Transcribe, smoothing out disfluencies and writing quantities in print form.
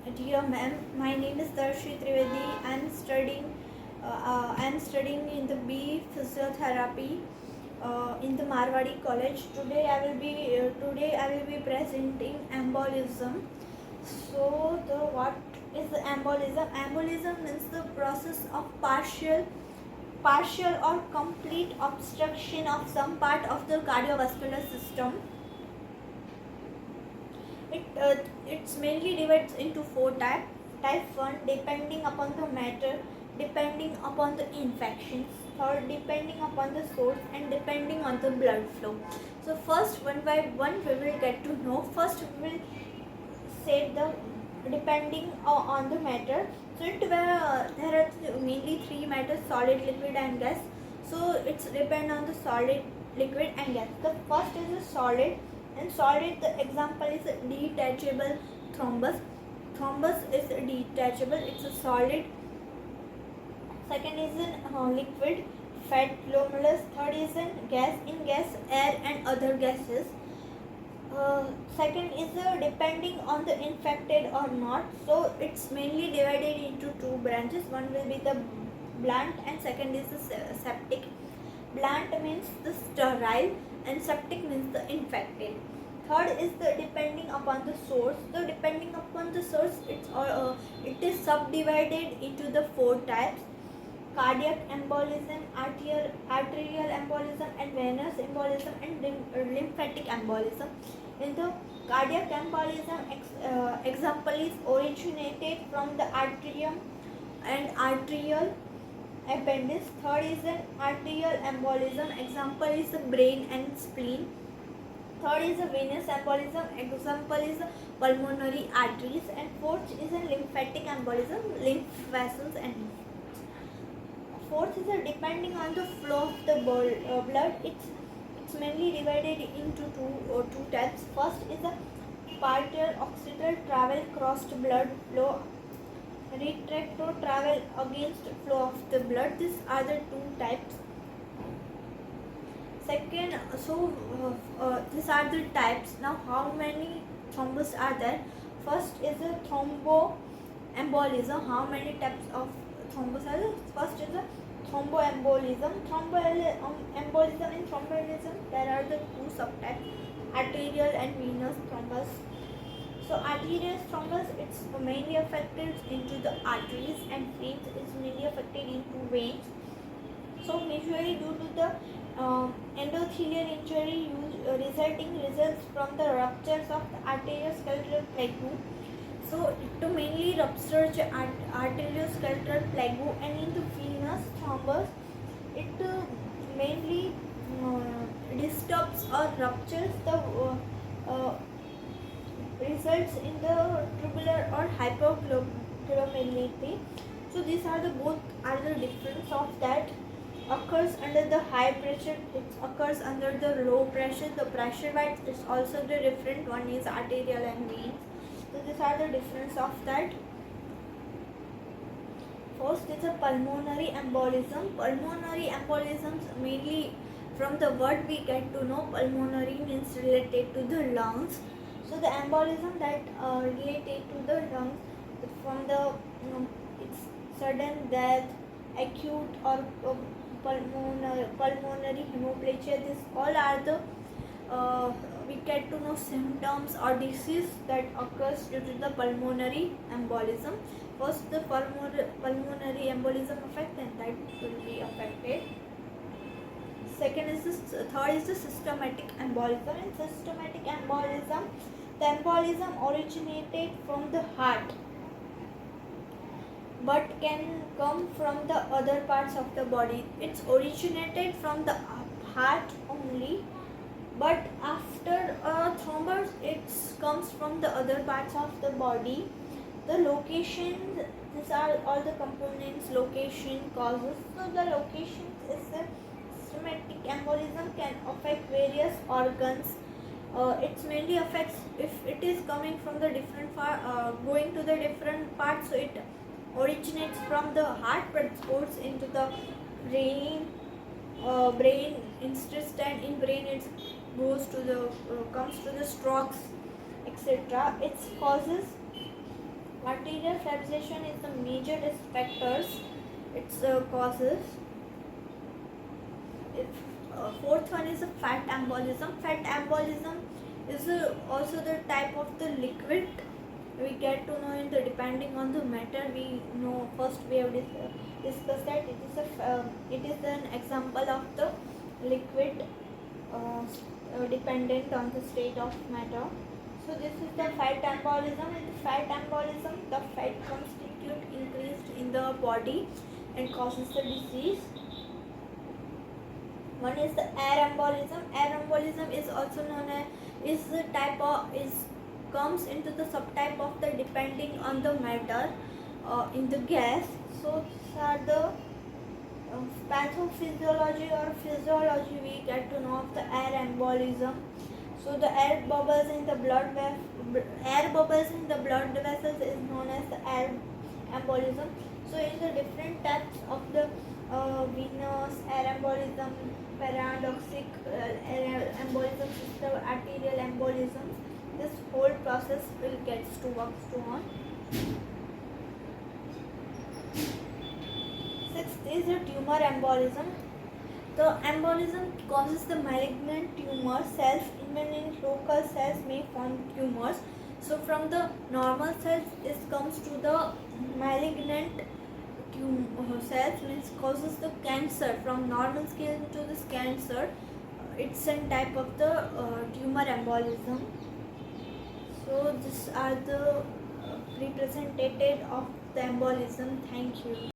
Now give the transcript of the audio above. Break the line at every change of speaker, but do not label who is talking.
Dear ma'am, my name is Darshi Trivedi. I'm studying in the B Physiotherapy in the Marwadi College. Today I will be presenting embolism. So what is the embolism? Embolism means the process of partial or complete obstruction of some part of the cardiovascular system. It's mainly divides into four types. Type 1, depending upon the matter, depending upon the infections. Third, depending upon the source, and depending on the blood flow. So first, one by one, we will get to know. First, we will say the depending on the matter. So there are mainly three matters: solid, liquid, and gas. So it's depend on the solid, liquid, and gas. The first is a solid. And solid, the example is a detachable thrombus. Thrombus is detachable, it's a solid. Second is in liquid, fat, glomerulus. Third is in gas. In gas, air and other gases. Second is depending on the infected or not. So it's mainly divided into two branches. One will be the blunt and second is the septic. Blunt means the sterile and septic means the infected. Third is the depending upon the source. So depending upon the source, it is subdivided into the four types: cardiac embolism, arterial embolism, and venous embolism, and lymphatic embolism. In the cardiac embolism, example is originated from the arterium and arterial appendix. Third is an arterial embolism, example is the brain and spleen. Third is a venous embolism, example is pulmonary arteries. And fourth is a lymphatic embolism, lymph vessels and lymph nodes. Fourth is a depending on the flow of the blood. It's mainly divided into two types. First is a parietal occipital travel crossed blood flow, retractor travel against flow of the blood. These are the two types. Second, these are the types. Now how many thrombus are there? First is a thromboembolism. How many types of thrombus are there? First is a thromboembolism. Thromboembolism and thromboembolism, there are the two subtypes: arterial and venous thrombus. So arterial thrombus, it's mainly affected into the arteries, and veins is mainly affected into veins. So majorly due to the endothelial injury results from the ruptures of the arterioskeletal plateau. So it mainly ruptures the arterioskeletal plateau, and in the venous thrombus, it mainly disturbs or ruptures the results in the tubular or hypoglomerulity. So these are the both are the difference of that. Occurs under the high pressure, it occurs under the low pressure. The pressure wise is also the different. One is arterial and veins. So these are the difference of that. First is a pulmonary embolism. Pulmonary embolisms, mainly from the word we get to know, pulmonary means related to the lungs. So the embolism that related to the lungs, from the it's sudden death, acute or pulmonary hemorrhagia. This all are the we get to know symptoms or disease that occurs due to the pulmonary embolism. First, the pulmonary embolism effect, and that will be affected. Third is the systematic embolism. In systematic embolism, the embolism originated from the heart, but can come from the other parts of the body. It's originated from the heart only, but after a thrombus, it comes from the other parts of the body. The location, these are all the components, location, causes. So the location is the systematic embolism can affect various organs. It mainly affects if it is coming from the different going to the different parts. So it originates from the heart but goes into the brain, brain intestine. In brain it goes to the comes to the strokes, etc. Its causes Arterial fibrillation is the major risk factors. Its causes. Fourth one is a fat embolism. Fat embolism is also the type of the liquid we get to know in the depending on the matter. We know first we have discussed that it is an example of the liquid dependent on the state of matter. So this is the fat embolism. In the fat embolism, the fat constitute increased in the body and causes the disease. One is the air embolism. Air embolism is also known as comes into the subtype of the depending on the matter in the gas. So these are the pathophysiology or physiology we get to know of the air embolism. So the air bubbles in the blood vessels is known as the air embolism. So in the different types of the venous air embolism, paradoxic embolism, system arterial embolism, this whole process will get to on. Sixth is the tumor embolism. The embolism causes the malignant tumor cells. Even in local cells may form tumors. So from the normal cells, this comes to the malignant cells, means causes the cancer. From normal skin to this cancer, it's a type of the tumor embolism. So these are the representative of the embolism. Thank you.